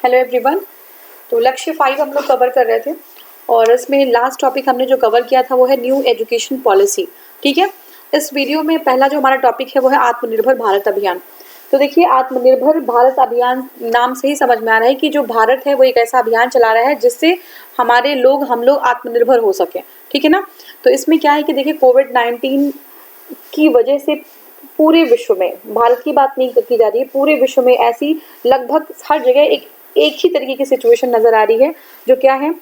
Hello everyone. तो लक्ष्य 5 हम लोग कवर कर रहे थे और इसमें लास्ट टॉपिक हमने जो कवर किया था वो है न्यू एजुकेशन पॉलिसी। ठीक है, इस वीडियो में पहला जो हमारा टॉपिक है वो है आत्मनिर्भर भारत अभियान। तो देखिए, आत्मनिर्भर भारत अभियान नाम से ही समझ में आ रहा है कि जो भारत है वो एक ऐसा अभियान चला रहा है जिससे हमारे लोग हम लोग आत्मनिर्भर हो सकें। ठीक है ना। तो इसमें क्या है कि देखिए, कोविड-19 की वजह से पूरे विश्व में, भारत की बात नहीं की जा रही है, पूरे विश्व में ऐसी लगभग हर जगह एक ही तरीके की सिचुएशन नज़र आ रही है। जो क्या है,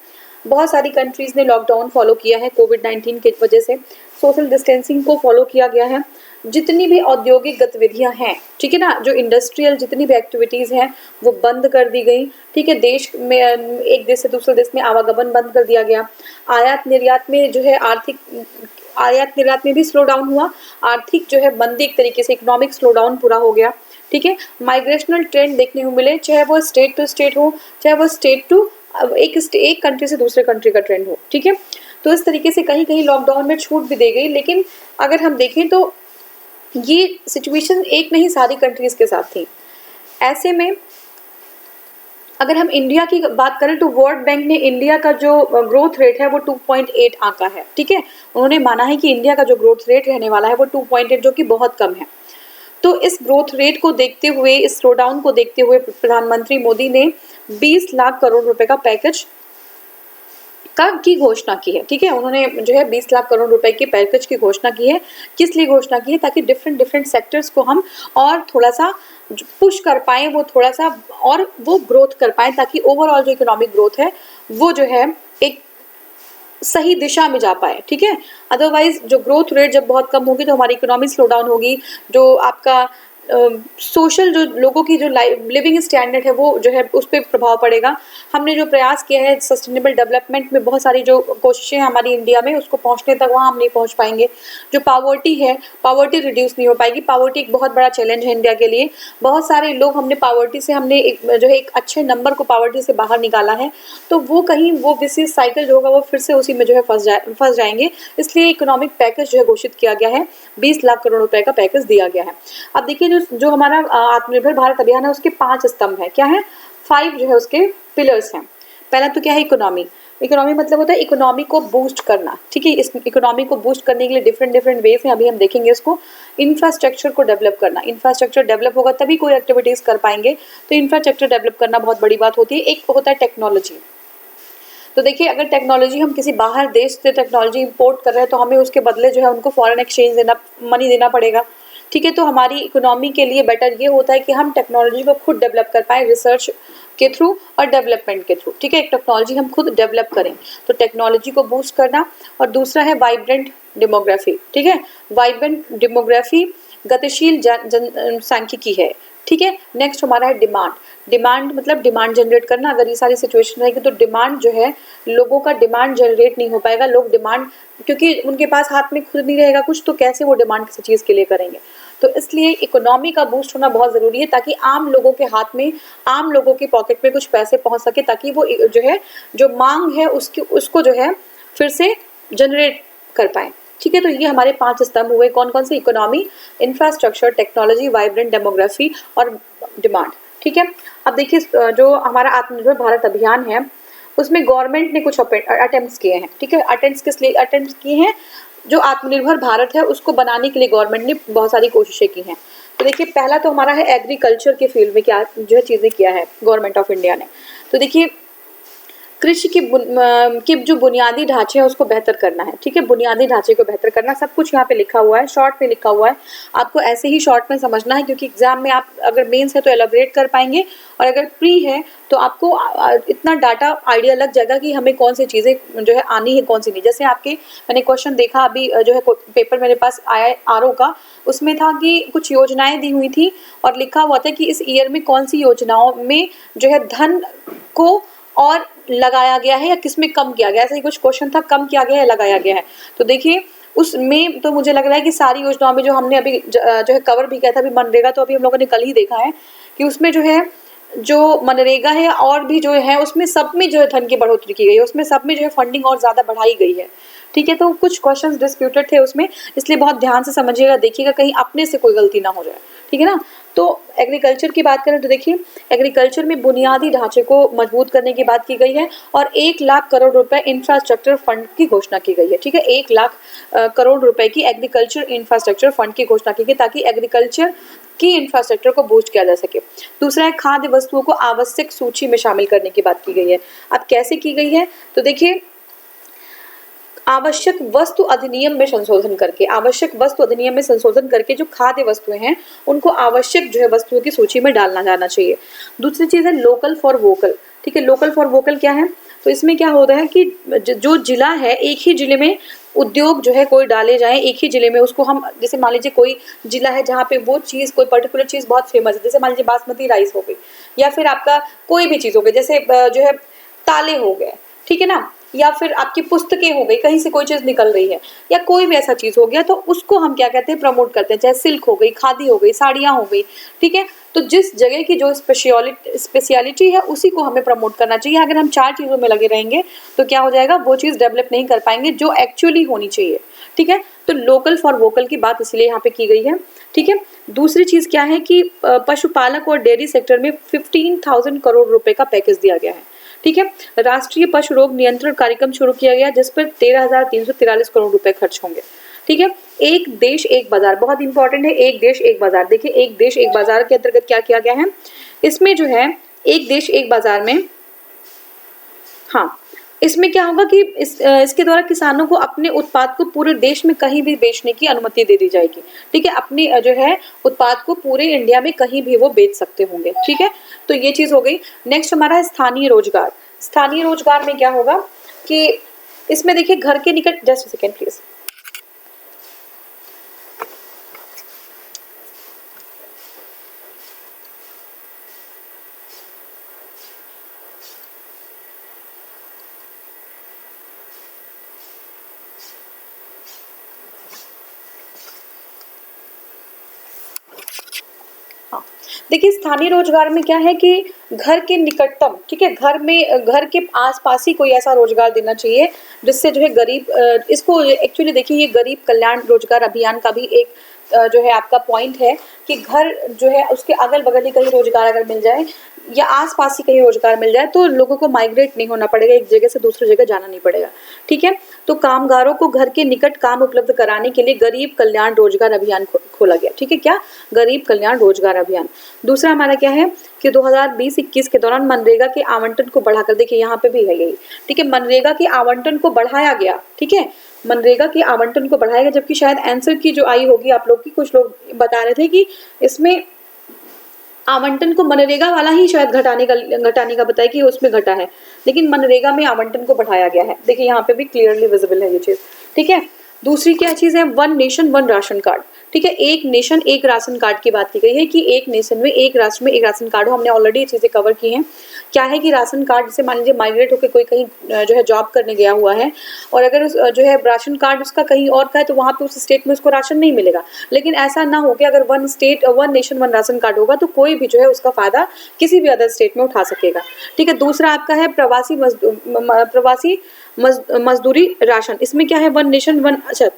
बहुत सारी कंट्रीज़ ने लॉकडाउन फॉलो किया है कोविड-19 की वजह से, सोशल डिस्टेंसिंग को फॉलो किया गया है। जितनी भी औद्योगिक गतिविधियां हैं, ठीक है ना, जो इंडस्ट्रियल जितनी भी एक्टिविटीज़ हैं वो बंद कर दी गई। ठीक है, देश में एक देश से दूसरे देश में आवागमन बंद कर दिया गया। आयात निर्यात में जो है आयात निर्यात में भी स्लो डाउन हुआ। आर्थिक जो है मंदी, एक तरीके से इकोनॉमिक स्लो डाउन पूरा हो गया। ठीक है, माइग्रेशनल ट्रेंड देखने को मिले, चाहे वो स्टेट टू स्टेट हो, चाहे वो स्टेट टू एक कंट्री से दूसरे कंट्री का ट्रेंड हो। ठीक है, तो इस तरीके से कहीं कहीं लॉकडाउन में छूट भी दी गई। लेकिन अगर हम देखें तो ये सिचुएशन एक नहीं सारी कंट्रीज के साथ थी। ऐसे में अगर हम इंडिया की बात करें तो वर्ल्ड बैंक ने इंडिया का जो ग्रोथ रेट है वो 2.8 आंका है। ठीक है, उन्होंने माना है कि इंडिया का जो ग्रोथ रेट रहने वाला है वो 2.8, जो कि बहुत कम है। तो इस ग्रोथ रेट को देखते हुए, इस स्लो डाउन को देखते हुए प्रधानमंत्री मोदी ने 20 लाख करोड़ रुपए का पैकेज की घोषणा की है। ठीक है, उन्होंने जो है 20 लाख करोड़ रुपए के पैकेज की घोषणा की है। किस लिए घोषणा की है? ताकि डिफरेंट सेक्टर्स को हम और थोड़ा सा पुश कर पाएं, वो थोड़ा सा और वो ग्रोथ कर पाएं, ताकि ओवरऑल जो इकोनॉमिक ग्रोथ है वो जो है एक सही दिशा में जा पाए। ठीक है, अदरवाइज जो ग्रोथ रेट जब बहुत कम होगी तो हमारी इकोनॉमी स्लो डाउन होगी। जो आपका सोशल जो लोगों की जो लिविंग स्टैंडर्ड है वो जो है उस पर प्रभाव पड़ेगा। हमने जो प्रयास किया है सस्टेनेबल डेवलपमेंट में, बहुत सारी जो कोशिशें हैं हमारी इंडिया में, उसको पहुंचने तक वहाँ हम नहीं पहुंच पाएंगे। जो पावर्टी है, पावर्टी रिड्यूस नहीं हो पाएगी। पावर्टी एक बहुत बड़ा चैलेंज है इंडिया के लिए। बहुत सारे लोग हमने पावर्टी से जो है एक अच्छे नंबर को पावर्टी से बाहर निकाला है, तो वो कहीं वो विशेष साइकिल जो होगा वो फिर से उसी में जो है फंस जाएंगे। इसलिए इकोनॉमिक पैकेज जो है घोषित किया गया है, 20 लाख करोड़ रुपए का पैकेज दिया गया है। अब देखिए, जो हमारा आत्मनिर्भर भारत अभियान है उसके 5 स्तंभ है। क्या है? 5 जो है उसके पिलर्स हैं। पहला तो क्या है? इकोनॉमी मतलब होता है इकोनॉमी को बूस्ट करना। ठीक है, इस इकोनॉमी को बूस्ट करने के लिए डिफरेंट वेज हैं, अभी हम देखेंगे इसको। इंफ्रास्ट्रक्चर को डेवलप करना, इंफ्रास्ट्रक्चर डेवलप होगा तभी कोई एक्टिविटीज कर पाएंगे, तो इंफ्रास्ट्रक्चर डेवलप करना बहुत बड़ी बात होती है। एक होता है टेक्नोलॉजी। तो देखिए, अगर टेक्नोलॉजी हम किसी बाहर देश से टेक्नोलॉजी इंपोर्ट कर रहे हैं तो हमें उसके बदले जो है उनको फॉरेन एक्सचेंज मनी देना पड़ेगा। ठीक है, तो हमारी इकोनॉमी के लिए बेटर ये होता है कि हम टेक्नोलॉजी को खुद डेवलप कर पाएँ, रिसर्च के थ्रू और डेवलपमेंट के थ्रू। ठीक है, एक टेक्नोलॉजी हम खुद डेवलप करें, तो टेक्नोलॉजी को बूस्ट करना। और दूसरा है वाइब्रेंट डेमोग्राफी। ठीक है, वाइब्रेंट डेमोग्राफी गतिशील जनसांख्यिकी है। ठीक है, नेक्स्ट हमारा है डिमांड मतलब डिमांड जनरेट करना। अगर ये सारी सिचुएशन रहेगी तो डिमांड जो है, लोगों का डिमांड जनरेट नहीं हो पाएगा। लोग डिमांड, क्योंकि उनके पास हाथ में खुद नहीं रहेगा कुछ, तो कैसे वो डिमांड किसी चीज़ के लिए करेंगे। तो इसलिए इकोनॉमी का बूस्ट होना बहुत ज़रूरी है, ताकि आम लोगों के हाथ में, आम लोगों के पॉकेट में कुछ पैसे पहुंच सके, ताकि वो जो है जो मांग है उसको जो है फिर से जनरेट कर पाए। ठीक है, तो ये हमारे 5 स्तंभ हुए। कौन कौन से? Economy, infrastructure, technology, vibrant demography और डिमांड। ठीक है, अब देखिए, जो हमारा आत्मनिर्भर भारत अभियान है उसमें गवर्नमेंट ने कुछ अटेम्प्ट्स किए हैं। ठीक है, अटेम्प्ट्स किस लिए अटेम्प्ट्स किए हैं? जो आत्मनिर्भर भारत है उसको बनाने के लिए गवर्नमेंट ने बहुत सारी कोशिशें की हैं। तो देखिए, पहला तो हमारा है एग्रीकल्चर के फील्ड में क्या जो है चीज़ें किया है गवर्नमेंट ऑफ इंडिया ने। तो देखिए, कृषि के जो बुनियादी ढांचे हैं उसको बेहतर करना है। ठीक है, बुनियादी ढांचे को बेहतर करना, सब कुछ यहाँ पे लिखा हुआ है, शॉर्ट में लिखा हुआ है। आपको ऐसे ही शॉर्ट में समझना है, क्योंकि एग्जाम में आप अगर मेंस है तो एलाबोरेट कर पाएंगे, और अगर प्री है तो आपको इतना डाटा आइडिया लग जाएगा कि हमें कौन सी चीज़ें जो है आनी है, कौन सी नहीं। जैसे मैंने क्वेश्चन देखा अभी जो है पेपर मेरे पास आया है आरओ का, उसमें था कि कुछ योजनाएं दी हुई थी और लिखा हुआ था कि इस ईयर में कौन सी योजनाओं में जो है धन को और लगाया गया है या किसमें कम किया गया। ऐसा ही कुछ क्वेश्चन था, कम किया गया है, लगाया गया है। तो देखिए, उसमें तो मुझे लग रहा है कि सारी योजनाओं में जो हमने अभी जो है कवर भी किया था, अभी मनरेगा तो अभी हम लोगों ने कल ही देखा है कि उसमें जो है जो मनरेगा है और भी जो है उसमें सब में जो है धन की बढ़ोतरी की गई है, उसमें सब में जो है फंडिंग और ज़्यादा बढ़ाई गई है। ठीक है, तो कुछ क्वेश्चंस डिस्प्यूटेड थे उसमें, इसलिए बहुत ध्यान से समझिएगा, देखिएगा कहीं अपने से कोई गलती ना हो जाए। ठीक है ना। तो एग्रीकल्चर की बात करें तो देखिए एग्रीकल्चर में बुनियादी ढांचे को मजबूत करने की बात की गई है और 1 लाख करोड़ रुपए इंफ्रास्ट्रक्चर फंड की घोषणा की गई है। ठीक है, 1 लाख करोड़ रुपए की एग्रीकल्चर इंफ्रास्ट्रक्चर फंड की घोषणा की गई ताकि एग्रीकल्चर की इंफ्रास्ट्रक्चर को बूस्ट किया जा सके। दूसरा है खाद्य वस्तुओं को आवश्यक सूची में शामिल करने की बात की गई है। अब कैसे की गई है तो देखिए आवश्यक वस्तु अधिनियम में संशोधन करके जो खाद्य वस्तुएं हैं उनको आवश्यक जो है वस्तुओं की सूची में डालना जाना चाहिए। दूसरी चीज है लोकल फॉर वोकल। ठीक है, लोकल फॉर वोकल क्या है तो इसमें क्या होता है कि जो जिला है एक ही जिले में उद्योग जो है कोई डाले जाए, एक ही जिले में उसको हम, जैसे मान लीजिए कोई जिला है जहाँ पे वो चीज़ कोई पर्टिकुलर चीज़ बहुत फेमस है, जैसे मान लीजिए बासमती राइस हो गई या फिर आपका कोई भी चीज़ हो गई, जैसे जो है ताले हो गए, ठीक है ना, या फिर आपकी पुस्तकें हो गई, कहीं से कोई चीज़ निकल रही है या कोई भी ऐसा चीज़ हो गया तो उसको हम क्या कहते हैं प्रमोट करते हैं, चाहे सिल्क हो गई, खादी हो गई, साड़ियाँ हो गई। ठीक है, तो जिस जगह की जो स्पेशलिटी है उसी को हमें प्रमोट करना चाहिए। अगर हम 4 चीज़ों में लगे रहेंगे तो क्या हो जाएगा, वो चीज़ डेवलप नहीं कर पाएंगे जो एक्चुअली होनी चाहिए। ठीक है, तो लोकल फॉर वोकल की बात इसलिए यहाँ पे की गई है। ठीक है, दूसरी चीज़ क्या है कि पशुपालक और डेयरी सेक्टर में 15,000 करोड़ रुपए का पैकेज दिया गया है। ठीक है, राष्ट्रीय पशु रोग नियंत्रण कार्यक्रम शुरू किया गया जिस पर 13,343 करोड़ रुपए खर्च होंगे। ठीक है, एक देश एक बाजार बहुत इंपॉर्टेंट है। एक देश एक बाजार, देखिए एक देश एक बाजार के अंतर्गत क्या किया गया है, इसमें जो है एक देश एक बाजार में, हाँ, इसमें क्या होगा कि इसके द्वारा किसानों को अपने उत्पाद को पूरे देश में कहीं भी बेचने की अनुमति दे दी जाएगी। ठीक है, अपनी जो है उत्पाद को पूरे इंडिया में कहीं भी वो बेच सकते होंगे। ठीक है, तो ये चीज़ हो गई। नेक्स्ट हमारा है स्थानीय रोजगार। स्थानीय रोजगार में क्या होगा कि इसमें देखिए घर के निकट, जस्ट सेकेंड प्लीज, देखिए स्थानीय रोजगार में क्या है कि घर के निकटतम, ठीक है, घर के आसपास ही कोई ऐसा रोजगार देना चाहिए जिससे जो है गरीब, इसको एक्चुअली देखिए ये गरीब कल्याण रोजगार अभियान का भी एक जो है आपका पॉइंट है कि घर जो है उसके अगल बगल ही कहीं रोजगार अगर मिल जाए या आसपास ही कहीं रोजगार मिल जाए तो लोगों को माइग्रेट नहीं होना पड़ेगा, एक जगह से दूसरी जगह जाना नहीं पड़ेगा। ठीक है, तो कामगारों को घर के निकट काम उपलब्ध कराने के लिए गरीब कल्याण रोजगार अभियान खोला गया। ठीक है, क्या, गरीब कल्याण रोजगार अभियान। दूसरा हमारा क्या है कि 2020-21 के दौरान मनरेगा के आवंटन को बढ़ाकर, देखिए यहाँ पे भी है यही, ठीक है, मनरेगा के आवंटन को बढ़ाया गया। ठीक है, मनरेगा के आवंटन को बढ़ाया गया, जबकि शायद आंसर की जो आई होगी आप लोग की, कुछ लोग बता रहे थे कि इसमें आवंटन को मनरेगा वाला ही शायद घटाने का बताया कि उसमें घटा है, लेकिन मनरेगा में आवंटन को बढ़ाया गया है। देखिए यहाँ पे भी क्लियरली विजिबल है ये चीज। ठीक है, दूसरी क्या चीज है, one nation one ration card. ठीक है, एक नेशन एक राशन कार्ड की बात की गई है कि एक नेशन में, एक राष्ट्र में एक राशन कार्ड हो। हमने ऑलरेडी ये चीजें कवर की हैं। क्या है कि राशन कार्ड, जैसे मान लीजिए माइग्रेट होकर कोई कहीं जो है जॉब करने गया हुआ है और अगर जो है राशन कार्ड उसका कहीं और का है तो वहाँ पे उस स्टेट में उसको राशन नहीं मिलेगा, लेकिन ऐसा ना हो कि अगर one state one nation one ration card होगा तो कोई भी जो है उसका फायदा किसी भी अदर स्टेट में उठा सकेगा। ठीक है, दूसरा आपका है प्रवासी मजदूरी राशन। इसमें क्या है, वन नेशन वन, अच्छा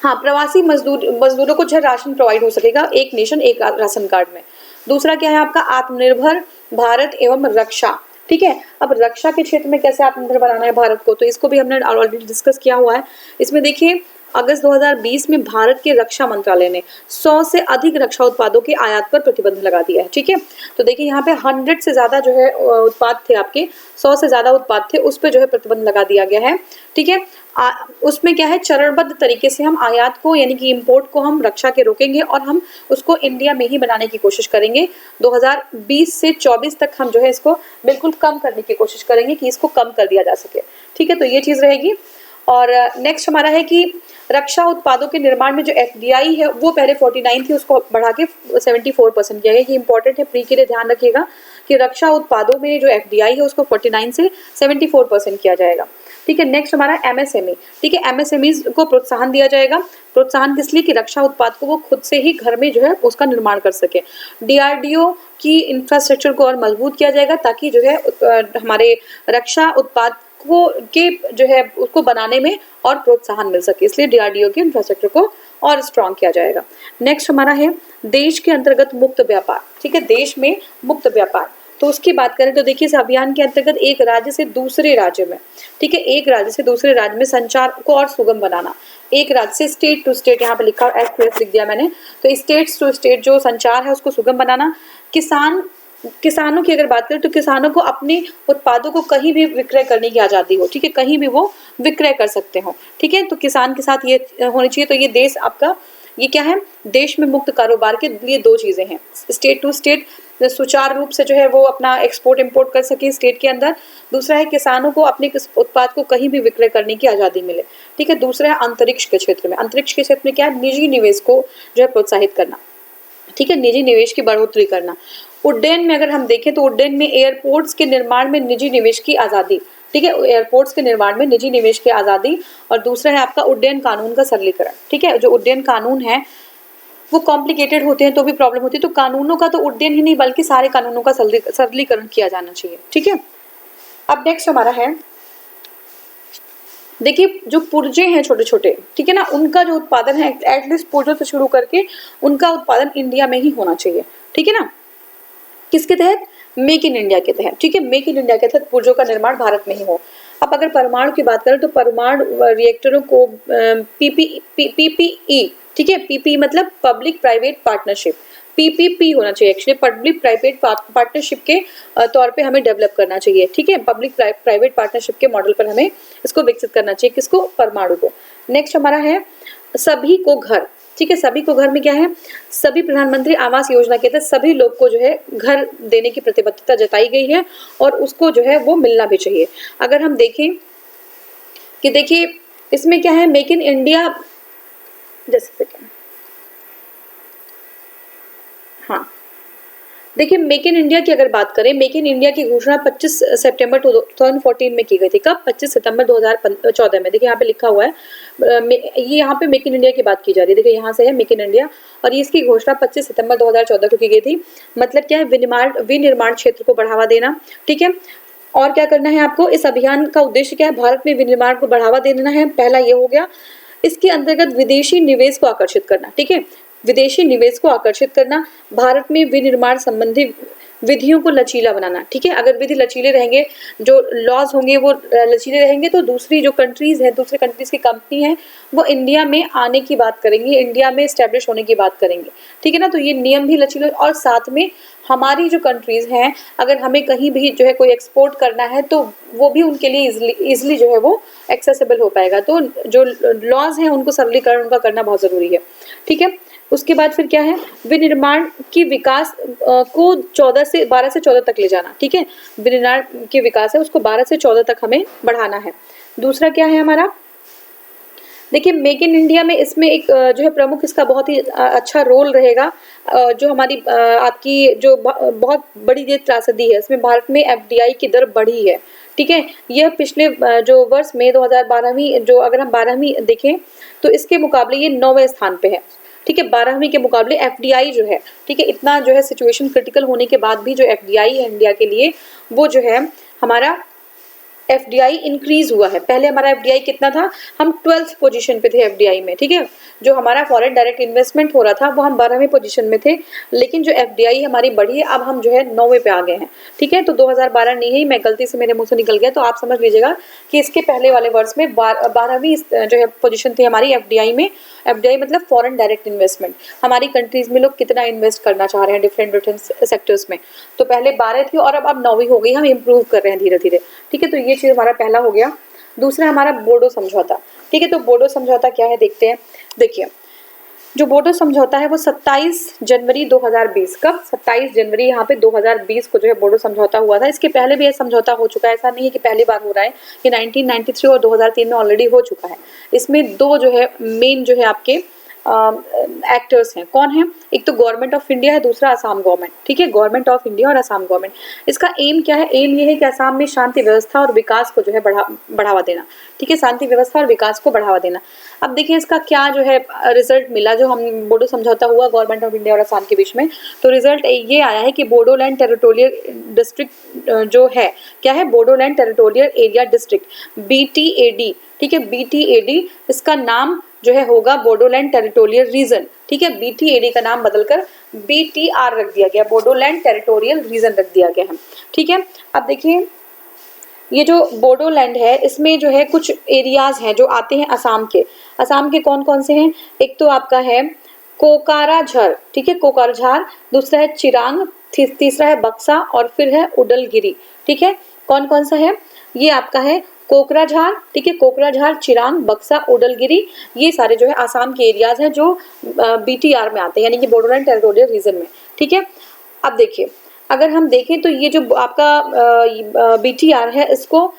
हाँ, प्रवासी मजदूरों को जो है राशन प्रोवाइड हो सकेगा एक नेशन एक राशन कार्ड में। दूसरा क्या है आपका आत्मनिर्भर भारत एवं रक्षा। ठीक है, अब रक्षा के क्षेत्र में कैसे आत्मनिर्भर बनाना है भारत को, तो इसको भी हमने ऑलरेडी डिस्कस किया हुआ है। इसमें देखिए अगस्त 2020 में भारत के रक्षा मंत्रालय ने 100 से अधिक रक्षा उत्पादों के आयात पर प्रतिबंध लगा दिया है। ठीक है, तो देखिए यहाँ पे 100 से ज़्यादा जो है उत्पाद थे आपके, 100 से ज़्यादा उत्पाद थे, उस पर जो है प्रतिबंध लगा दिया गया है। ठीक है, उसमें क्या है, चरणबद्ध तरीके से हम आयात को यानी कि इंपोर्ट को हम रक्षा के रोकेंगे और हम उसको इंडिया में ही बनाने की कोशिश करेंगे। 2020 से 24 तक हम जो है इसको बिल्कुल कम करने की कोशिश करेंगे कि इसको कम कर दिया जा सके। ठीक है, तो ये चीज़ रहेगी। और नेक्स्ट हमारा है कि रक्षा उत्पादों के निर्माण में जो FDI है वो पहले 49 थी, उसको बढ़ा के 74% किया गया। कि इंपॉर्टेंट है, प्री के लिए ध्यान रखिएगा कि रक्षा उत्पादों में जो FDI है उसको 49 से 74% किया जाएगा। ठीक है, नेक्स्ट हमारा MSME। ठीक है, MSMEs को प्रोत्साहन दिया जाएगा। प्रोत्साहन किस लिए, कि रक्षा उत्पाद को वो खुद से ही घर में जो है उसका निर्माण कर सके। DRDO की इंफ्रास्ट्रक्चर को और मजबूत किया जाएगा ताकि जो है हमारे रक्षा उत्पाद को के जो है उसको बनाने में और प्रोत्साहन मिल सके, इसलिए डीआरडीओ के इंफ्रास्ट्रक्चर को और स्ट्रॉन्ग किया जाएगा। नेक्स्ट हमारा है देश के अंतर्गत मुक्त व्यापार। ठीक है, देश में मुक्त व्यापार, तो उसकी बात करें तो देखिए इस अभियान के अंतर्गत एक राज्य से दूसरे राज्य में, ठीक है, एक राज्य से दूसरे राज्य में संचार को और सुगम बनाना। एक राज्य से स्टेट टू स्टेट, यहाँ पे लिखा एस टू एस लिख दिया मैंने, तो स्टेट टू स्टेट जो संचार है उसको सुगम बनाना। किसानों की अगर बात करें तो किसानों को अपने उत्पादों को कहीं भी विक्रय करने की आज़ादी हो, ठीक है, कहीं भी वो विक्रय कर सकते हो, ठीक है, तो किसान के साथ ये होनी चाहिए। तो ये देश आपका ये क्या है, देश में मुक्त कारोबार के लिए दो चीज़ें हैं, स्टेट टू स्टेट सुचारू रूप से जो है वो अपना एक्सपोर्ट इंपोर्ट कर सके स्टेट के अंदर, दूसरा है किसानों को अपने उत्पाद को कहीं भी विक्रय करने की आज़ादी मिले, ठीक है, दूसरा है अंतरिक्ष के क्षेत्र में। अंतरिक्ष के क्षेत्र में क्या है, निजी निवेश को जो है प्रोत्साहित करना, ठीक है, निजी निवेश की बढ़ोतरी करना। उड्डयन में अगर हम देखें तो उड्डयन में एयरपोर्ट्स के निर्माण में निजी निवेश की आज़ादी, ठीक है, एयरपोर्ट्स के निर्माण में निजी निवेश की आज़ादी। और दूसरा है आपका उड्डयन कानून का सरलीकरण, ठीक है, जो उड्डयन कानून है वो कॉम्प्लिकेटेड होते हैं तो भी प्रॉब्लम होती है, तो कानूनों का तो उड्डयन ही नहीं बल्कि सारे कानूनों का सरलीकरण किया जाना चाहिए, ठीक है। अब नेक्स्ट हमारा है, देखिए जो पुर्जे हैं छोटे छोटे, ठीक है ना, उनका जो उत्पादन है एटलीस्ट पुर्जों से शुरू करके उनका उत्पादन इंडिया में ही होना चाहिए, ठीक है ना, किसके तहत, मेक इन इंडिया के तहत, ठीक है, मेक इन इंडिया के तहत पुर्जों का निर्माण भारत में ही हो। अब अगर परमाणु की बात करें तो परमाणु रिएक्टरों को पीपीई, ठीक है, पीपी मतलब पब्लिक प्राइवेट पार्टनरशिप, पीपीपी होना चाहिए एक्चुअली, पब्लिक प्राइवेट पार्टनरशिप के तौर पे हमें डेवलप करना चाहिए, ठीक है, पब्लिक प्राइवेट पार्टनरशिप के मॉडल पर हमें इसको विकसित करना चाहिए, किसको, परमाणु को। नेक्स्ट हमारा है सभी को घर, ठीक है, सभी को घर में क्या है, सभी प्रधानमंत्री आवास योजना के तहत सभी लोग को जो है घर देने की प्रतिबद्धता जताई गई है और उसको जो है वो मिलना भी चाहिए। अगर हम देखें कि देखिए इसमें क्या है, मेक इन इंडिया, जैसे सेकेंड, हाँ देखिए मेक इन इंडिया की अगर बात करें, मेक इन इंडिया की घोषणा 25 सितंबर 2014 में की गई थी। कब, 25 सितंबर 2014 में। देखिए यहाँ पे लिखा हुआ है, ये यहाँ पे मेक इन इंडिया की बात की जा रही है, देखिए यहाँ से है मेक इन इंडिया, और इसकी घोषणा 25 सितंबर 2014 को की गई थी। मतलब क्या है, विनिर्माण क्षेत्र को बढ़ावा देना, ठीक है। और क्या करना है आपको, इस अभियान का उद्देश्य क्या है, भारत में विनिर्माण को बढ़ावा देना है, पहला ये हो गया। इसके अंतर्गत विदेशी निवेश को आकर्षित करना, ठीक है, विदेशी निवेश को आकर्षित करना, भारत में विनिर्माण संबंधी विधियों को लचीला बनाना, ठीक है। अगर विधि लचीले रहेंगे, जो लॉज होंगे वो लचीले रहेंगे, तो दूसरी जो कंट्रीज हैं, दूसरे कंट्रीज की कंपनी है वो इंडिया में आने की बात करेंगी, इंडिया में स्टैब्लिश होने की बात करेंगे, ठीक है ना। तो ये नियम भी लचीले, और साथ में हमारी जो कंट्रीज हैं अगर हमें कहीं भी जो है कोई एक्सपोर्ट करना है तो वो भी उनके लिए इजिली जो है वो एक्सेसिबल हो पाएगा। तो जो लॉज हैं उनको सरलीकरण उनका करना बहुत ज़रूरी है, ठीक है। उसके बाद फिर क्या है, विनिर्माण की विकास को 12 से 14 तक ले जाना, ठीक है। विनिर्माण के विकास है उसको 12 से 14 तक हमें बढ़ाना है। दूसरा क्या है हमारा, देखिए मेक इन इंडिया में इसमें एक जो है प्रमुख इसका बहुत ही अच्छा रोल रहेगा, जो हमारी आपकी जो बहुत बड़ी ये त्रासदी है, इसमें भारत में एफडीआई की दर बढ़ी है, ठीक है। यह पिछले जो वर्ष में 2012वीं, जो अगर हम 12वीं देखें तो इसके मुकाबले ये 9वें स्थान पे है, ठीक है। 12वीं के मुकाबले एफडीआई जो है, ठीक है, इतना जो है सिचुएशन क्रिटिकल होने के बाद भी जो एफडीआई है इंडिया के लिए, वो जो है हमारा एफडीआई इंक्रीज हुआ है। पहले हमारा एफडीआई कितना था, हम 12th पोजीशन पे थे एफडीआई में, ठीक है। जो हमारा फॉरेन डायरेक्ट इन्वेस्टमेंट हो रहा था वो हम 12वें पोजीशन में थे, लेकिन जो एफडीआई हमारी बढ़ी है, अब हम जो है 9वें पे आ गए हैं, ठीक है। तो 2012 नहीं है, मैं गलती से मेरे मुंह से निकल गया, तो आप समझ लीजिएगा कि इसके पहले वाले वर्ष में 12वीं जो है पोजीशन थी हमारी एफडीआई में। एफडीआई मतलब फॉरेन डायरेक्ट इन्वेस्टमेंट, हमारी कंट्रीज में लोग कितना इन्वेस्ट करना चाह रहे हैं डिफरेंट सेक्टर्स में। तो पहले 12 थी और अब 9वीं हो गई, हम इम्प्रूव कर रहे हैं धीरे धीरे, ठीक है। तो ये चीज़ हमारा पहला हो गया। दूसरा हमारा बोडो समझौता, ठीक है। तो बोडो समझौता क्या है देखते हैं। देखिए जो बोडो समझौता है वो 27 जनवरी 2020, कब, 27 जनवरी यहाँ पे 2020 को जो है बोडो समझौता हुआ था। इसके पहले भी ये समझौता हो चुका है, ऐसा नहीं है कि पहली बार हो रहा है, ये 1993 और 2003 में ऑलरेडी हो चुका है। इसमें दो जो है मेन जो है आपके एक्टर्स हैं। कौन है? एक तो गवर्नमेंट ऑफ इंडिया है, दूसरा असम गवर्नमेंट, ठीक है, गवर्नमेंट ऑफ इंडिया और असम गवर्नमेंट। इसका एम क्या है? एम ये है कि असम में शांति व्यवस्था और विकास को जो है बढ़ावा देना, ठीक है, शांति व्यवस्था और विकास को बढ़ावा देना। अब देखिए इसका क्या जो है रिजल्ट मिला, जो हम बोडो समझौता हुआ गवर्नमेंट ऑफ इंडिया और असम के बीच में, तो रिजल्ट ये आया है कि बोडोलैंड टेरिटोरियल डिस्ट्रिक्ट जो है, क्या है? Bodoland territorial area district, BTAD, ठीक है, BTAD, इसका नाम जो है होगा बोडोलैंड टेरिटोरियल रीजन, ठीक है, BTAD का नाम बदलकर BTR रख दिया गया, बोडोलैंड टेरिटोरियल रीजन रख दिया गया है, ठीक है। अब देखिए ये जो बोडोलैंड है इसमें जो है कुछ एरियाज हैं जो आते हैं असम के। असम के कौन कौन से हैं? एक तो आपका है कोकराझार, ठीक है, कोकराझार, दूसरा है चिरांग, तीसरा है बक्सा और फिर है उडलगिरी, ठीक है। कौन कौन सा है? ये आपका है कोकराझार, ठीक है, कोकराझार, चिरांग, बक्सा, उडलगिरी, ये सारे जो है आसाम के एरियाज हैं जो BTR में आते हैं, यानी कि बोडोलैंड टेरिटोरियल रीजन में, ठीक है। अब देखिए अगर हम देखें तो ये जो आपका BTR है, इसको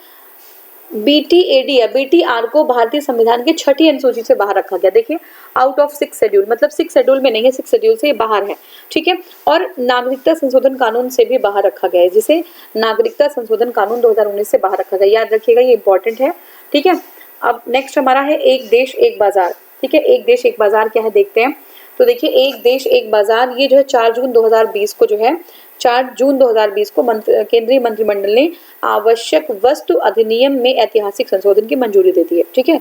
BTAD है, BTR को भारतीय संविधान के 6ठी अनुसूची से बाहर रखा गया। देखिए आउट ऑफ 6 शेड्यूल, मतलब 6 शेड्यूल में नहीं है, 6 शेड्यूल से बाहर है, ठीक है। और नागरिकता संशोधन कानून से भी बाहर रखा गया है, जिसे नागरिकता संशोधन कानून 2019 से बाहर रखा गया, याद रखिएगा, ये इंपॉर्टेंट है, ठीक है। अब नेक्स्ट हमारा है एक देश एक बाजार, ठीक है, एक देश एक बाजार क्या है देखते हैं। तो देखिए एक देश एक बाजार ये जो है 4 जून 2020 को जो है 4 जून 2020 को केंद्रीय मंत्रिमंडल ने आवश्यक वस्तु अधिनियम में ऐतिहासिक संशोधन की मंजूरी दे दी है, ठीक है।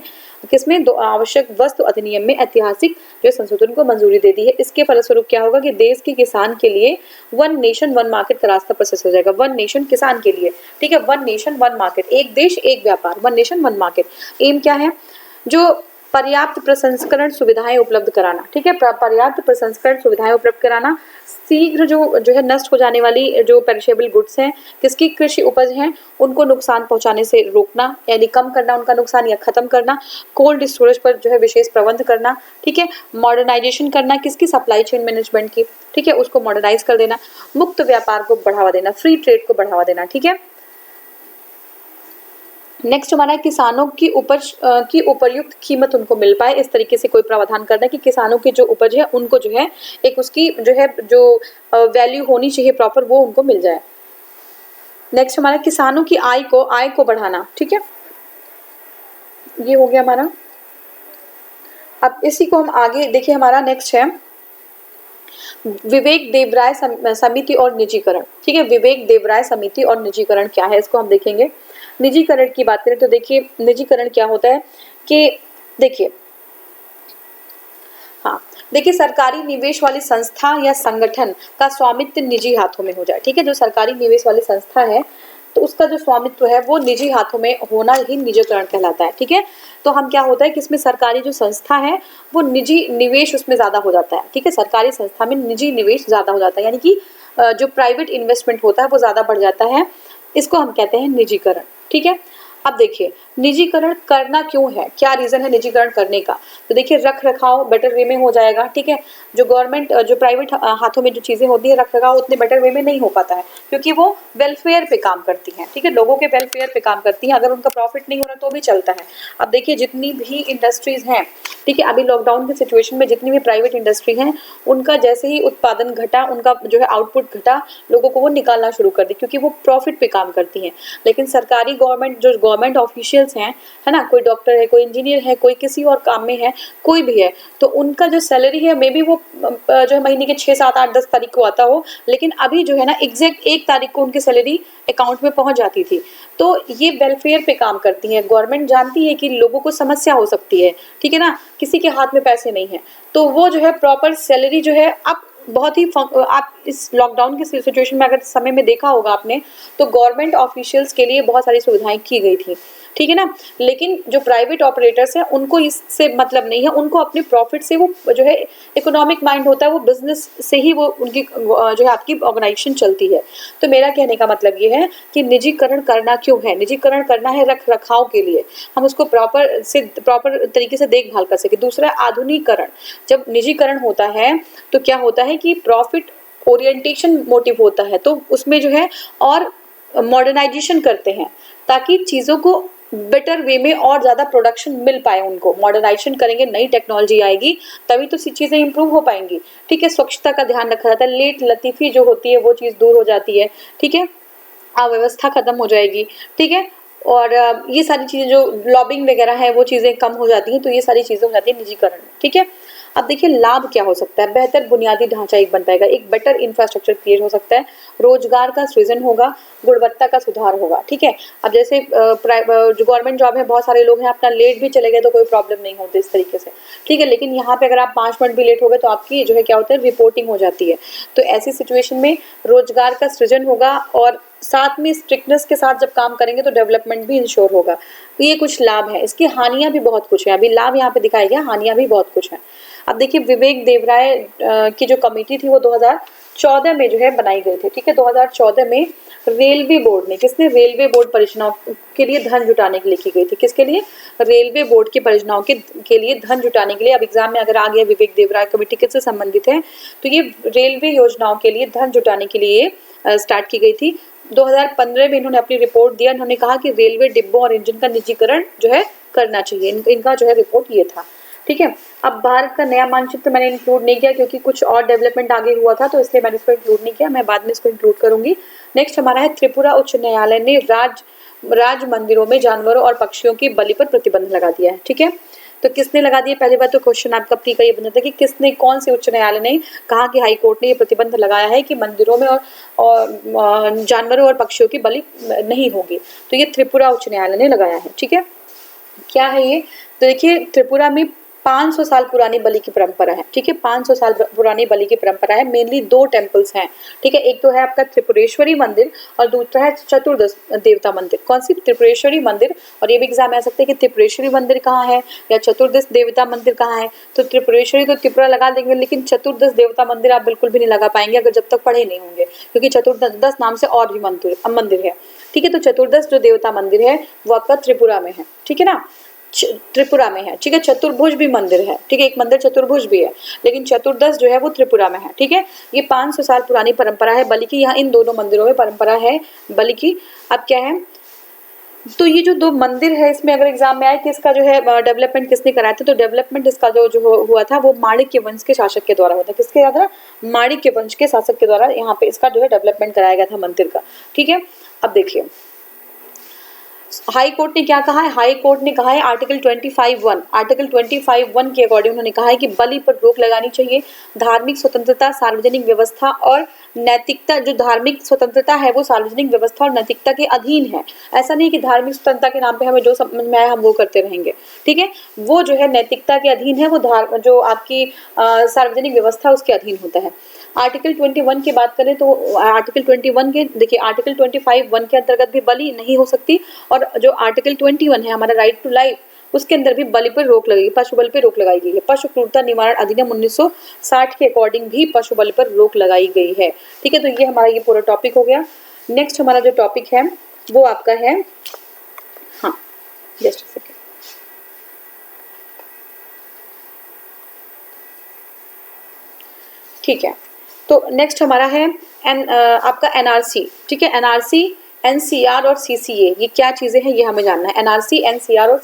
किसमें? आवश्यक वस्तु अधिनियम में ऐतिहासिक जो संशोधन को मंजूरी दे दी है। इसके फलस्वरूप क्या होगा कि देश के किसान के लिए वन नेशन वन मार्केट का रास्ता प्रोसेस हो जाएगा। वन नेशन किसान के लिए, ठीक है, वन नेशन वन मार्केट, एक देश एक व्यापार, वन नेशन वन मार्केट। एम क्या है? जो पर्याप्त प्रसंस्करण सुविधाएं उपलब्ध कराना, ठीक है, पर्याप्त प्रसंस्करण सुविधाएं उपलब्ध कराना, शीघ्र जो है नष्ट हो जाने वाली जो पेरिशेबल गुड्स हैं, किसकी कृषि उपज हैं, उनको नुकसान पहुंचाने से रोकना, यानी कम करना उनका नुकसान या खत्म करना, कोल्ड स्टोरेज पर जो है विशेष प्रबंध करना, ठीक है, मॉडर्नाइजेशन करना किसकी? सप्लाई चेन मैनेजमेंट की, ठीक है, उसको मॉडर्नाइज कर देना, मुक्त व्यापार को बढ़ावा देना, फ्री ट्रेड को बढ़ावा देना, ठीक है। नेक्स्ट हमारा है किसानों की उपज की उपयुक्त कीमत उनको मिल पाए, इस तरीके से कोई प्रावधान करना है कि किसानों की जो उपज है उनको जो है एक उसकी जो वैल्यू होनी चाहिए प्रॉपर, वो उनको मिल जाए। नेक्स्ट हमारा किसानों की आय को बढ़ाना, ठीक है, ये हो गया हमारा। अब इसी को हम आगे देखिए, हमारा नेक्स्ट है विवेक देवराय समिति और निजीकरण, ठीक है, विवेक देवराय समिति और निजीकरण क्या है इसको हम देखेंगे। निजीकरण की बात करें तो देखिए निजीकरण क्या होता है कि देखिए देखिए सरकारी निवेश वाली संस्था या संगठन का स्वामित्व निजी हाथों में हो जाए, ठीक है, जो सरकारी निवेश वाली संस्था है तो उसका जो स्वामित्व है वो निजी हाथों में होना ही निजीकरण कहलाता है, ठीक है। तो हम क्या होता है कि इसमें सरकारी जो संस्था है वो निजी निवेश उसमें ज्यादा हो जाता है, ठीक है, सरकारी संस्था में निजी निवेश ज्यादा हो जाता है, यानी कि जो प्राइवेट इन्वेस्टमेंट होता है वो ज्यादा बढ़ जाता है, इसको हम कहते हैं निजीकरण, ठीक है। अब देखिए निजीकरण करना क्यों है, क्या रीजन है निजीकरण करने का? तो देखिए रख रखाव बेटर वे में हो जाएगा, ठीक है, जो गवर्नमेंट जो प्राइवेट हाथों में जो चीजें होती है रख रखाव उतने बेटर वे में नहीं हो पाता है, क्योंकि वो वेलफेयर पे काम करती हैं, ठीक है, लोगों के वेलफेयर पे काम करती हैं, अगर उनका प्रॉफिट नहीं हो रहा तो भी चलता है। अब देखिए जितनी भी इंडस्ट्रीज हैं, ठीक है, अभी लॉकडाउन की सिचुएशन में जितनी भी प्राइवेट इंडस्ट्री हैं उनका जैसे ही उत्पादन घटा, उनका जो है आउटपुट घटा, लोगों को वो निकालना शुरू कर दी, क्योंकि वो प्रॉफिट पे काम करती हैं। लेकिन सरकारी गवर्नमेंट ऑफिशियल्स हैं, है ना, कोई डॉक्टर है, कोई इंजीनियर है, कोई किसी और काम में है, कोई भी है, तो उनका जो सैलरी है मे बी वो जो है महीने के 6, 7, 8, 10 तारीख को आता हो, लेकिन अभी जो है ना एग्जैक्ट 1 तारीख को उनकी सैलरी अकाउंट में पहुंच जाती थी। तो ये वेलफेयर पे काम करती है। गवर्नमेंट जानती है कि लोगों को समस्या हो सकती है, ठीक है ना, किसी के हाथ में पैसे नहीं है, तो वो जो है प्रॉपर सैलरी जो है अब बहुत ही आप इस लॉकडाउन की सिचुएशन में अगर समय में देखा होगा आपने, तो गवर्नमेंट ऑफिशियल्स के लिए बहुत सारी सुविधाएं की गई थी, ठीक है ना। लेकिन जो प्राइवेट ऑपरेटर्स हैं उनको इससे मतलब नहीं है, उनको अपने प्रॉफिट से वो जो है इकोनॉमिक माइंड होता है, वो बिजनेस से ही वो उनकी जो है आपकी ऑर्गेनाइजेशन चलती है। तो मेरा कहने का मतलब ये है कि निजीकरण करना क्यों है? निजीकरण करना है रख रखाव के लिए, हम उसको प्रॉपर तरीके से देखभाल कर सके। दूसरा आधुनिकीकरण, जब निजीकरण होता है तो क्या होता है कि प्रॉफिट ओरिएंटेशन मोटिव होता है, तो उसमें जो है और मॉडर्नाइजेशन करते हैं ताकि चीज़ों को बेटर वे में और ज़्यादा प्रोडक्शन मिल पाए उनको। मॉडर्नाइजेशन करेंगे, नई टेक्नोलॉजी आएगी तभी तो चीज़ें इंप्रूव हो पाएंगी। ठीक है, स्वच्छता का ध्यान रखा जाता है, लेट लतीफ़ी जो होती है वो चीज़ दूर हो जाती है। ठीक है, अव्यवस्था खत्म हो जाएगी। ठीक है, और ये सारी चीज़ें जो लॉबिंग वगैरह है वो चीज़ें कम हो जाती हैं, तो ये सारी चीज़ें हो जाती है निजीकरण। ठीक है, अब देखिए लाभ क्या हो सकता है। बेहतर बुनियादी ढांचा एक बन पाएगा, एक बेटर इंफ्रास्ट्रक्चर क्रिएट हो सकता है, रोजगार का सृजन होगा, गुणवत्ता का सुधार होगा। ठीक है, अब जैसे जो गवर्नमेंट जॉब है, बहुत सारे लोग हैं अपना लेट भी चले गए तो कोई प्रॉब्लम नहीं होती इस तरीके से। ठीक है, लेकिन यहाँ पे अगर आप 5 मिनट भी लेट हो गए तो आपकी जो है क्या होता है, रिपोर्टिंग हो जाती है। तो ऐसी सिचुएशन में रोजगार का सृजन होगा और साथ में स्ट्रिक्टनेस के साथ जब काम करेंगे तो डेवलपमेंट भी इंश्योर होगा। ये कुछ लाभ है, इसकी हानियां भी बहुत कुछ है। अभी लाभ यहाँ पे दिखाया गया, हानियां भी बहुत कुछ है। अब देखिए विवेक देवराय की जो कमेटी थी वो 2014 में जो है बनाई गई थी। ठीक है, 2014 में रेलवे बोर्ड ने, किसने, रेलवे बोर्ड परियोजनाओं के लिए धन जुटाने के लिए की गई थी। किसके लिए, रेलवे बोर्ड की परियोजनाओं के लिए धन जुटाने के लिए। अब एग्जाम में अगर आ गया विवेक देवराय कमेटी किससे संबंधित है, तो ये रेलवे योजनाओं के लिए धन जुटाने के लिए स्टार्ट की गई थी। 2015 में इन्होंने अपनी रिपोर्ट दिया। इन्होंने कहा कि रेलवे डिब्बों और इंजन का निजीकरण जो है करना चाहिए। इनका जो है रिपोर्ट ये था। ठीक है, अब भारत का नया मानचित्र मैंने इंक्लूड नहीं किया क्योंकि कुछ और डेवलपमेंट आगे हुआ था, तो इसलिए मैंने इसको इंक्लूड नहीं किया, मैं बाद में इसको इंक्लूड करूंगी। नेक्स्ट हमारा है त्रिपुरा उच्च न्यायालय ने राज मंदिरों में जानवरों और पक्षियों की बलि पर प्रतिबंध लगा दिया है। ठीक है, तो किसने लगा दिया, पहली बात तो क्वेश्चन आपका प्री का ये बन जाता है कि किसने, कौन से उच्च न्यायालय ने कहा कि हाई कोर्ट ने ये प्रतिबंध लगाया है कि मंदिरों में और जानवरों और पक्षियों की बलि नहीं होगी। तो ये त्रिपुरा उच्च न्यायालय ने लगाया है। ठीक है, क्या है ये, तो देखिए त्रिपुरा में 500 साल पुरानी बलि की परंपरा है। ठीक है, 500 साल पुरानी बलि की परंपरा है। मेनली 2 टेम्पल्स हैं। ठीक है, एक तो है आपका त्रिपुरेश्वरी मंदिर और दूसरा है चतुर्दश देवता मंदिर। कौन सी, त्रिपुरेश्वरी मंदिर। और ये भी एग्जाम में आ सकते हैं कि त्रिपुरेश्वरी मंदिर कहाँ है या चतुर्दश देवता मंदिर कहाँ है। तो त्रिपुरेश्वरी तो त्रिपुरा लगा देंगे, लेकिन चतुर्दश देवता मंदिर आप बिल्कुल भी नहीं लगा पाएंगे अगर जब तक पढ़े नहीं होंगे, क्योंकि चतुर्दश नाम से और भी मंदिर है। ठीक है, तो चतुर्दश जो देवता मंदिर है वो आपका त्रिपुरा में है। ठीक है ना, त्रिपुरा में है। ठीक है, चतुर्भुज भी मंदिर है। ठीक है, एक मंदिर चतुर्भुज भी है, लेकिन चतुर्दश जो है वो त्रिपुरा में है। ठीक है, ये 500 साल पुरानी परंपरा है बलि की। यहाँ इन दोनों मंदिरों में परंपरा है बलि की। अब क्या है, तो ये जो 2 मंदिर है इसमें अगर एग्जाम में आए कि इसका जो है डेवलपमेंट किसने कराया था, तो डेवलपमेंट इसका जो हुआ था वो माणिक्य वंश के शासक के द्वारा हुआ था। किसके द्वारा, माणिक्य वंश के शासक के द्वारा यहाँ पे इसका जो है डेवलपमेंट कराया गया था मंदिर का। ठीक है, अब देखिए हाई कोर्ट ने क्या कहा है, हाई कोर्ट ने कहा है आर्टिकल 25(1) के अकॉर्डिंग उन्होंने कहा है कि बलि पर रोक लगानी चाहिए। धार्मिक स्वतंत्रता, सार्वजनिक व्यवस्था और नैतिकता, जो धार्मिक स्वतंत्रता है वो सार्वजनिक व्यवस्था और नैतिकता के अधीन है। ऐसा नहीं कि धार्मिक स्वतंत्रता के नाम पे हमें जो समझ में आया हम वो करते रहेंगे। ठीक है, वो जो है नैतिकता के अधीन है, वो जो आपकी सार्वजनिक व्यवस्था उसके अधीन होता है। आर्टिकल 21 की बात करें तो आर्टिकल 21 के देखिए आर्टिकल 25(1) के अंतर्गत भी बलि नहीं हो सकती, और जो आर्टिकल 21 है हमारा राइट टू लाइफ, उसके अंदर भी बलि पर रोक लगेगी, पशु बलि पर रोक लगाई गई है। पशु क्रूरता निवारण अधिनियम 1960 के अकॉर्डिंग भी पशु बलि पर रोक लगाई गई है। ठीक है, तो ये हमारा ये पूरा टॉपिक हो गया। नेक्स्ट हमारा जो टॉपिक है वो आपका है, हाँ जस्ट सेकेंड, ठीक है, तो नेक्स्ट हमारा है आपका एनआरसी। ठीक है, एनआरसी, एनसीआर और सीसीए, ये क्या चीज़ें हैं ये हमें जानना है। एनआरसी, एनसीआर और